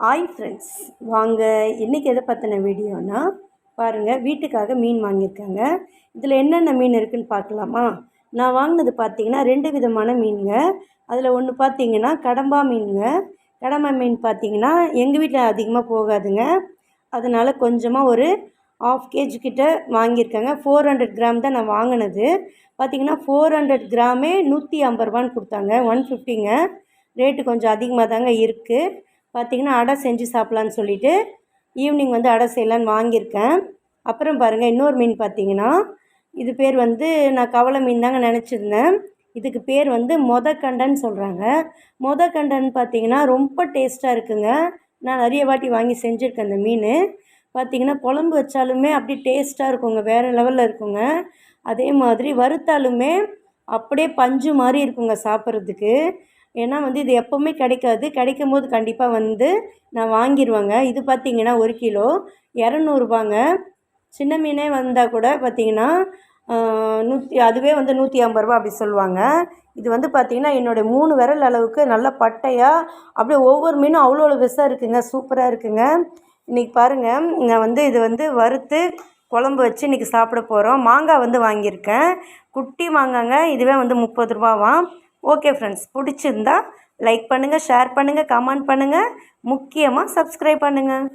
Hi friends, வாங்க இன்றைக்கி எதை பற்றின வீடியோனா பாருங்கள். வீட்டுக்காக மீன் வாங்கியிருக்காங்க. இதில் என்னென்ன மீன் இருக்குதுன்னு பார்க்கலாமா? நான் வாங்கினது பார்த்திங்கன்னா 2 விதமான மீனுங்க. அதில் ஒன்று பார்த்திங்கன்னா கடம்பா மீனுங்க. கடம்பா மீன் பார்த்திங்கன்னா எங்கள் வீட்டில் அதிகமாக போகாதுங்க. அதனால் கொஞ்சமாக ஒரு 1/2 kg கிட்ட வாங்கியிருக்காங்க. 400 கிராம் தான் நான் வாங்கினது. பார்த்திங்கன்னா 400 கிராமே 150 ரூபான்னு கொடுத்தாங்க. 150ங்க. ரேட்டு கொஞ்சம் அதிகமாக தாங்க இருக்குது. பார்த்திங்கன்னா அடை செஞ்சு சாப்பிட்லான்னு சொல்லிவிட்டு ஈவினிங் வந்து அடை செய்யலான்னு வாங்கியிருக்கேன். அப்புறம் பாருங்கள், இன்னொரு மீன் பார்த்திங்கன்னா இது பேர் வந்து நான் கவலை மீன் தாங்க நினச்சிருந்தேன். இதுக்கு பேர் வந்து மொதக்கண்டன்னு சொல்கிறாங்க. மொதக்கண்டன்னு பார்த்திங்கன்னா ரொம்ப டேஸ்ட்டாக இருக்குங்க. நான் நிறைய வாட்டி வாங்கி செஞ்சுருக்கேன். அந்த மீன் பார்த்திங்கன்னா குழம்பு வச்சாலுமே அப்படி டேஸ்ட்டாக இருக்குங்க, வேறு லெவலில் இருக்குங்க. அதே மாதிரி வறுத்தாலுமே அப்படியே பஞ்சு மாதிரி இருக்குங்க சாப்பிட்றதுக்கு. ஏன்னா வந்து இது எப்போவுமே கிடைக்காது. கிடைக்கும் போது கண்டிப்பாக வந்து நான் வாங்கிடுவேங்க. இது பார்த்திங்கன்னா 1 கிலோ 200 ரூபாங்க. சின்ன மீனே வந்தால் கூட பார்த்திங்கன்னா அதுவே வந்து 150 ரூபா அப்படி சொல்லுவாங்க. இது வந்து பார்த்திங்கன்னா என்னோடய 3 விரல் அளவுக்கு நல்லா பட்டையாக அப்படியே ஒவ்வொரு மீனும் அவ்வளோ பெருசாக இருக்குங்க. சூப்பராக இருக்குங்க. இன்றைக்கி பாருங்கள், நான் வந்து இது வந்து வறுத்து குழம்பு வச்சு இன்றைக்கி சாப்பிட போகிறோம். மாங்காய் வந்து வாங்கியிருக்கேன். குட்டி மாங்காங்க. இதுவே வந்து 30 ரூபாவாம். ஓகே ஃப்ரெண்ட்ஸ், பிடிச்சிருந்தா லைக் பண்ணுங்கள், ஷேர் பண்ணுங்கள், கமெண்ட் பண்ணுங்கள், முக்கியமாக சப்ஸ்கிரைப் பண்ணுங்கள்.